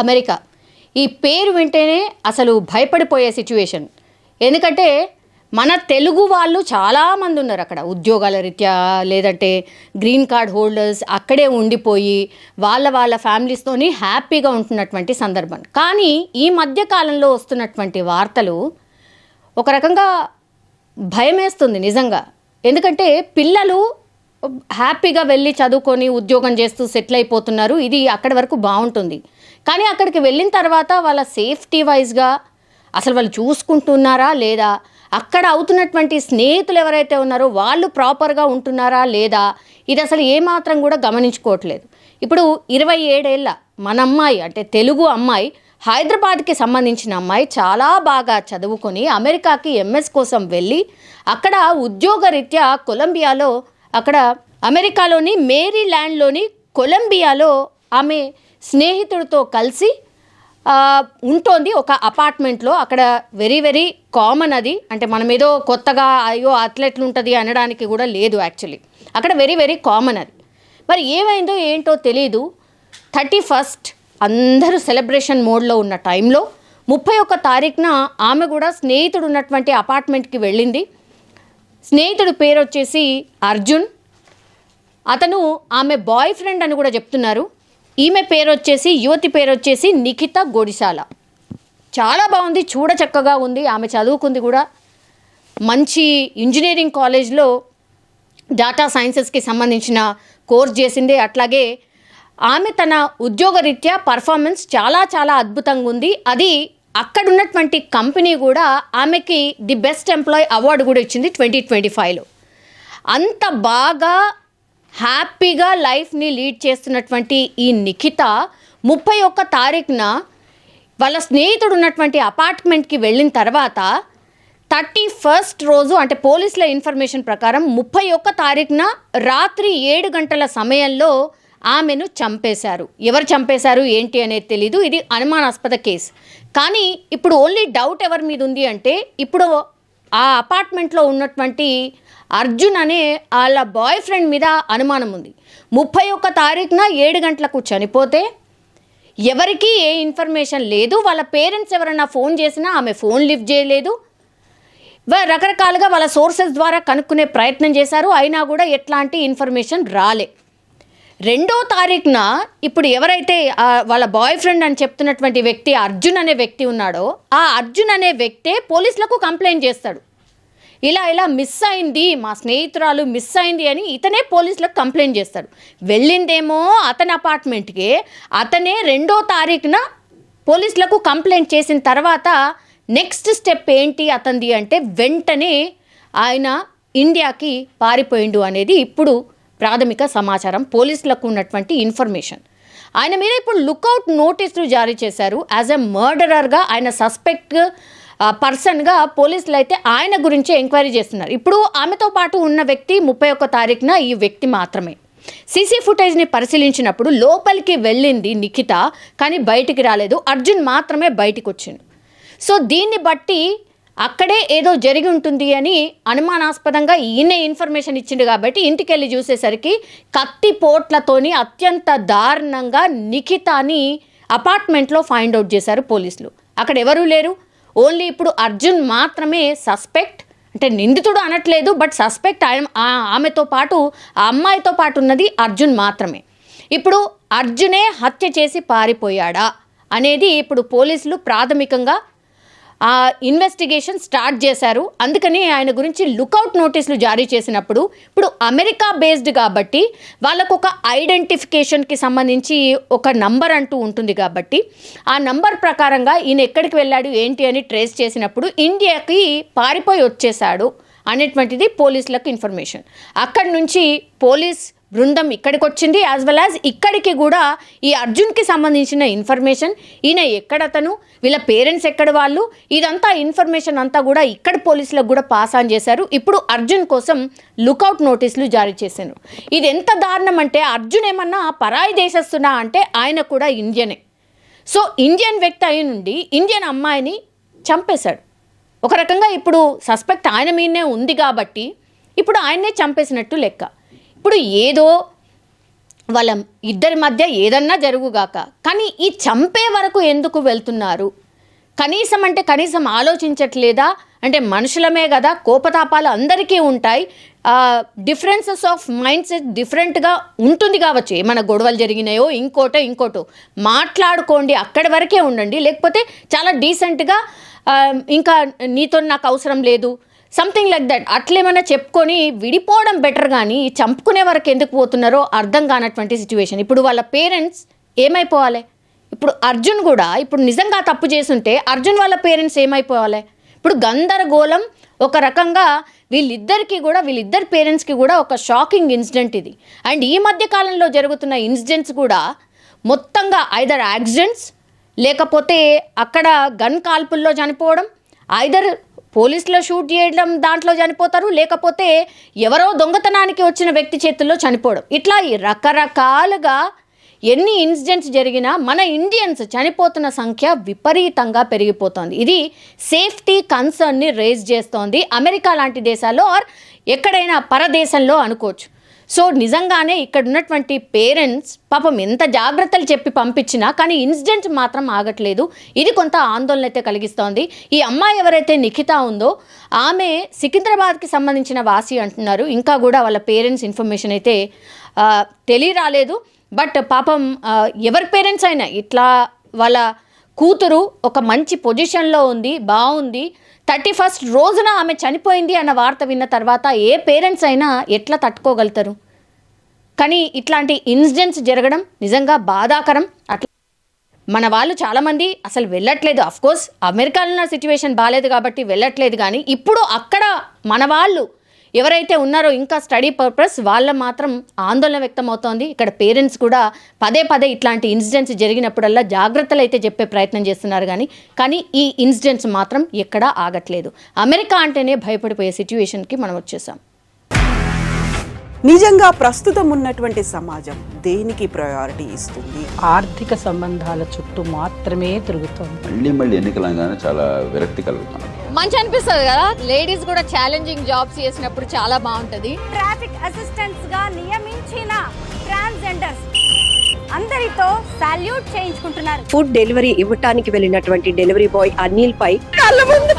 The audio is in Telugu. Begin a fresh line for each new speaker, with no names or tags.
అమెరికా. ఈ పేరు వింటేనే అసలు భయపడిపోయే సిచ్యువేషన్. ఎందుకంటే మన తెలుగు వాళ్ళు చాలామంది ఉన్నారు అక్కడ, ఉద్యోగాల రీత్యా లేదంటే గ్రీన్ కార్డ్ హోల్డర్స్ అక్కడే ఉండిపోయి వాళ్ళ ఫ్యామిలీస్తోని హ్యాపీగా ఉంటున్నటువంటి సందర్భం. కానీ ఈ మధ్య కాలంలో వస్తున్నటువంటి వార్తలు ఒక రకంగా భయమేస్తుంది నిజంగా. ఎందుకంటే పిల్లలు హ్యాపీగా వెళ్ళి చదువుకొని ఉద్యోగం చేస్తూ సెటిల్ అయిపోతున్నారు, ఇది అక్కడి వరకు బాగుంటుంది. కానీ అక్కడికి వెళ్ళిన తర్వాత వాళ్ళ సేఫ్టీ వైజ్గా అసలు వాళ్ళు చూసుకుంటున్నారా లేదా, అక్కడ అవుతున్నటువంటి స్నేహితులు ఎవరైతే ఉన్నారో వాళ్ళు ప్రాపర్గా ఉంటున్నారా లేదా, ఇది అసలు ఏమాత్రం కూడా గమనించుకోవట్లేదు. ఇప్పుడు 27 ఏళ్ళ మన అమ్మాయి, అంటే తెలుగు అమ్మాయి, హైదరాబాద్కి సంబంధించిన అమ్మాయి, చాలా బాగా చదువుకొని అమెరికాకి ఎంఎస్ కోసం వెళ్ళి అక్కడ ఉద్యోగరీత్యా కొలంబియాలో, అక్కడ అమెరికాలోని మేరీల్యాండ్లోని కొలంబియాలో ఆమె స్నేహితుడితో కలిసి ఉంటోంది ఒక అపార్ట్మెంట్లో. అక్కడ వెరీ వెరీ కామన్ అది, అంటే మనం ఏదో కొత్తగా అయ్యో అట్లెట్లు ఉంటుంది అనడానికి కూడా లేదు, యాక్చువల్లీ అక్కడ వెరీ వెరీ కామన్ అది. మరి ఏమైందో ఏంటో తెలీదు. 31st అందరూ సెలబ్రేషన్ మోడ్లో ఉన్న టైంలో 31 తారీఖున ఆమె కూడా స్నేహితుడు ఉన్నటువంటి అపార్ట్మెంట్కి వెళ్ళింది. స్నేహితుడు పేరు వచ్చేసి అర్జున్, అతను ఆమె బాయ్ ఫ్రెండ్ అని కూడా చెప్తున్నారు. ఈమె పేరు వచ్చేసి, యువతి పేరు వచ్చేసి నిఖిత గొడిసాల. చాలా బాగుంది, చూడ చక్కగా ఉంది. ఆమె చదువుకుంది కూడా మంచి ఇంజనీరింగ్ కాలేజ్లో డేటా సైన్సెస్కి సంబంధించిన కోర్స్ చేసింది. అట్లాగే ఆమె తన ఉద్యోగరీత్యా పర్ఫార్మెన్స్ చాలా చాలా అద్భుతంగా ఉంది. అది అక్కడ ఉన్నటువంటి కంపెనీ కూడా ఆమెకి ది బెస్ట్ ఎంప్లాయీ అవార్డు కూడా ఇచ్చింది 2025లో. అంత బాగా హ్యాపీగా లైఫ్ని లీడ్ చేస్తున్నటువంటి ఈ నిఖిత 31 తారీఖున వాళ్ళ స్నేహితుడు ఉన్నటువంటి అపార్ట్మెంట్కి వెళ్ళిన తర్వాత 31st రోజు, అంటే పోలీసుల ఇన్ఫర్మేషన్ ప్రకారం 31 తారీఖున రాత్రి 7 గంటల సమయంలో ఆమెను చంపేశారు. ఎవరు చంపేశారు ఏంటి అనేది తెలీదు, ఇది అనుమానాస్పద కేసు. కానీ ఇప్పుడు ఓన్లీ డౌట్ ఎవరి మీద ఉంది అంటే, ఇప్పుడు ఆ అపార్ట్మెంట్లో ఉన్నటువంటి అర్జున్ అనే వాళ్ళ బాయ్ ఫ్రెండ్ మీద అనుమానం ఉంది. 31 తారీఖున 7 గంటలకు చనిపోతే ఎవరికీ ఏ ఇన్ఫర్మేషన్ లేదు. వాళ్ళ పేరెంట్స్ ఎవరైనా ఫోన్ చేసినా ఆమె ఫోన్ లిఫ్ట్ చేయలేదు. రకరకాలుగా వాళ్ళ సోర్సెస్ ద్వారా కనుక్కునే ప్రయత్నం చేశారు, అయినా కూడా ఎట్లాంటి ఇన్ఫర్మేషన్ రాలే. 2వ తారీఖున ఇప్పుడు ఎవరైతే వాళ్ళ బాయ్ ఫ్రెండ్ అని చెప్తున్నటువంటి వ్యక్తి అర్జున్ అనే వ్యక్తి ఉన్నాడో, ఆ అర్జున్ అనే వ్యక్తే పోలీసులకు కంప్లైంట్ చేస్తాడు. ఇలా మిస్ అయింది, మా స్నేహితురాలు మిస్ అయింది అని ఇతనే పోలీసులకు కంప్లైంట్ చేస్తాడు. వెళ్ళిందేమో అతని అపార్ట్మెంట్కి, అతనే 2వ తారీఖున పోలీసులకు కంప్లైంట్ చేసిన తర్వాత నెక్స్ట్ స్టెప్ ఏంటి అతనిది అంటే, వెంటనే ఆయన ఇండియాకి పారిపోయిండు అనేది ఇప్పుడు ప్రాథమిక సమాచారం, పోలీసులకు ఉన్నటువంటి ఇన్ఫర్మేషన్. ఆయన మీద ఇప్పుడు లుకౌట్ నోటీసులు జారీ చేశారు. యాజ్ ఎ మర్డరర్గా ఆయన సస్పెక్ట్ పర్సన్గా పోలీసులు అయితే ఆయన గురించి ఎంక్వైరీ చేస్తున్నారు. ఇప్పుడు ఆమెతో పాటు ఉన్న వ్యక్తి 31 తారీఖున ఈ వ్యక్తి మాత్రమే. సీసీ ఫుటేజ్ని పరిశీలించినప్పుడు లోపలికి వెళ్ళింది నిఖిత, కానీ బయటికి రాలేదు. అర్జున్ మాత్రమే బయటికి వచ్చిండు. సో దీన్ని బట్టి అక్కడే ఏదో జరిగి ఉంటుంది అని అనుమానాస్పదంగా ఈయనే ఇన్ఫర్మేషన్ ఇచ్చిండు. కాబట్టి ఇంటికి వెళ్ళి చూసేసరికి కత్తి పోట్లతోని అత్యంత దారుణంగా నిఖితాని అపార్ట్మెంట్లో ఫైండ్ అవుట్ చేశారు పోలీసులు. అక్కడ ఎవరూ లేరు, ఓన్లీ ఇప్పుడు అర్జున్ మాత్రమే సస్పెక్ట్, అంటే నిందితుడు అనట్లేదు, బట్ సస్పెక్ట్. ఆమెతో పాటు ఆ అమ్మాయితో పాటు ఉన్నది అర్జున్ మాత్రమే. ఇప్పుడు అర్జునే హత్య చేసి పారిపోయాడా అనేది ఇప్పుడు పోలీసులు ప్రాథమికంగా ఇన్వెస్టిగేషన్ స్టార్ట్ చేశారు. అందుకని ఆయన గురించి లుకౌట్ నోటీసులు జారీ చేసినప్పుడు, ఇప్పుడు అమెరికా బేస్డ్ కాబట్టి వాళ్ళకు ఒక ఐడెంటిఫికేషన్కి సంబంధించి ఒక నంబర్ అంటూ ఉంటుంది. కాబట్టి ఆ నంబర్ ప్రకారంగా ఈయన ఎక్కడికి వెళ్ళాడు ఏంటి అని ట్రేస్ చేసినప్పుడు ఇండియాకి పారిపోయి వచ్చేసాడు అనేటువంటిది పోలీసులకు ఇన్ఫర్మేషన్. అక్కడి నుంచి పోలీస్ బృందం ఇక్కడికి వచ్చింది. యాజ్ వెల్ యాజ్ ఇక్కడికి కూడా ఈ అర్జున్కి సంబంధించిన ఇన్ఫర్మేషన్, ఈయన ఎక్కడతను, వీళ్ళ పేరెంట్స్ ఎక్కడ వాళ్ళు, ఇదంతా ఇన్ఫర్మేషన్ అంతా కూడా ఇక్కడ పోలీసులకు కూడా పాస్ ఆన్ చేశారు. ఇప్పుడు అర్జున్ కోసం లుకౌట్ నోటీసులు జారీ చేశారు. ఇది ఎంత దారుణం అంటే, అర్జున్ ఏమన్నా పరాయి దేశస్తున్నా అంటే ఆయన కూడా ఇండియనే. సో ఇండియన్ వ్యక్తి అయి నుండి ఇండియన్ అమ్మాయిని చంపేశాడు. ఒక రకంగా ఇప్పుడు సస్పెక్ట్ ఆయన మీదనే ఉంది కాబట్టి ఇప్పుడు ఆయన్నే చంపేసినట్టు లెక్క. ఇప్పుడు ఏదో వాళ్ళ ఇద్దరి మధ్య ఏదన్నా జరుగుగాక, కానీ ఈ చంపే వరకు ఎందుకు వెళ్తున్నారు? కనీసం ఆలోచించట్లేదా? అంటే మనుషులమే కదా, కోపతాపాలు అందరికీ ఉంటాయి, డిఫరెన్సెస్ ఆఫ్ మైండ్ సెట్ డిఫరెంట్గా ఉంటుంది కావచ్చు. ఏమైనా గొడవలు జరిగినాయో ఇంకోటో మాట్లాడుకోండి, అక్కడి వరకే ఉండండి. లేకపోతే చాలా డీసెంట్గా ఇంకా నీతో నాకు అవసరం లేదు, సంథింగ్ లైక్ దట్ అట్లేమైనా చెప్పుకొని విడిపోవడం బెటర్. కానీ చంపుకునే వరకు ఎందుకు పోతున్నారో అర్థం కానటువంటి సిచ్యువేషన్. ఇప్పుడు వాళ్ళ పేరెంట్స్ ఏమైపోవాలి? ఇప్పుడు అర్జున్ కూడా ఇప్పుడు నిజంగా తప్పు చేస్తుంటే అర్జున్ వాళ్ళ పేరెంట్స్ ఏమైపోవాలి? ఇప్పుడు గందరగోళం ఒక రకంగా వీళ్ళిద్దరి పేరెంట్స్కి కూడా ఒక షాకింగ్ ఇన్సిడెంట్ ఇది. అండ్ ఈ మధ్య కాలంలో జరుగుతున్న ఇన్సిడెంట్స్ కూడా మొత్తంగా ఐదర్ యాక్సిడెంట్స్, లేకపోతే అక్కడ గన్ కాల్పుల్లో చనిపోవడం, ఐదర్ పోలీసులో షూట్ చేయడం దాంట్లో చనిపోతారు, లేకపోతే ఎవరో దొంగతనానికి వచ్చిన వ్యక్తి చేతుల్లో చనిపోవడం. ఇట్లా ఈ రకరకాలుగా ఎన్ని ఇన్సిడెంట్స్ జరిగినా మన ఇండియన్స్ చనిపోతున్న సంఖ్య విపరీతంగా పెరిగిపోతుంది. ఇది సేఫ్టీ కన్సర్న్ని రేజ్ చేస్తోంది అమెరికా లాంటి దేశాల్లో ఆర్ ఎక్కడైనా పరదేశంలో అనుకోవచ్చు. సో నిజంగానే ఇక్కడ ఉన్నటువంటి పేరెంట్స్ పాపం ఎంత జాగ్రత్తలు చెప్పి పంపించినా కానీ ఇన్సిడెంట్ మాత్రం ఆగట్లేదు. ఇది కొంత ఆందోళన అయితే కలిగిస్తోంది. ఈ అమ్మాయి ఎవరైతే నిఖిత ఉందో ఆమె సికింద్రాబాద్కి సంబంధించిన వాసి అంటున్నారు. ఇంకా కూడా వాళ్ళ పేరెంట్స్ ఇన్ఫర్మేషన్ అయితే తెలియరాలేదు. బట్ పాపం ఎవరి పేరెంట్స్ అయినా ఇట్లా వాళ్ళ కూతురు ఒక మంచి పొజిషన్లో ఉంది, బాగుంది, 31st రోజున ఆమె చనిపోయింది అన్న వార్త విన్న తర్వాత ఏ పేరెంట్స్ అయినా ఎట్లా తట్టుకోగలుగుతారు? కానీ ఇట్లాంటి ఇన్సిడెంట్స్ జరగడం నిజంగా బాధాకరం. అట్లా మన వాళ్ళు చాలామంది అసలు వెళ్ళట్లేదు. అఫ్కోర్స్ అమెరికాలో ఉన్న సిచ్యువేషన్ బాగాలేదు కాబట్టి వెళ్ళట్లేదు. కానీ ఇప్పుడు అక్కడ మన వాళ్ళు ఎవరైతే ఉన్నారో ఇంకా స్టడీ పర్పస్ వాళ్ళ మాత్రం ఆందోళన వ్యక్తమవుతోంది. ఇక్కడ పేరెంట్స్ కూడా పదే ఇట్లాంటి ఇన్సిడెంట్స్ జరిగినప్పుడల్లా జాగ్రత్తలు అయితే చెప్పే ప్రయత్నం చేస్తున్నారు. కానీ ఈ ఇన్సిడెంట్స్ మాత్రం ఎక్కడా ఆగట్లేదు. అమెరికా అంటేనే భయపడిపోయే సిచ్యువేషన్కి మనం వచ్చేసాం.
నిజంగా ప్రస్తుతం ఉన్నటువంటి సమాజం దేనికి ప్రయారిటీ ఇస్తుంది?
ఆర్థిక సంబంధాల చుట్టూ మాత్రమే తిరుగుతుంది.
మళ్ళీ ఎన్నికలంగానే చాలా విరక్తి కలుగుతుంది.
మంచి అనిపిస్తుంది కదా, లేడీస్ కూడా ఛాలెంజింగ్ జాబ్స్ చేసినప్పుడు చాలా బాగుంటుంది.
ట్రాఫిక్ అసిస్టెంట్స్ గా నియమించిన ట్రాన్స్జెండర్స్ అందరితో సాల్యూట్ చేయించుకుంటున్నారు.
ఫుడ్ డెలివరీ ఇవ్వటానికి వెళ్ళినటువంటి డెలివరీ బాయ్ అనిల్ పై కళ్ళ ముందు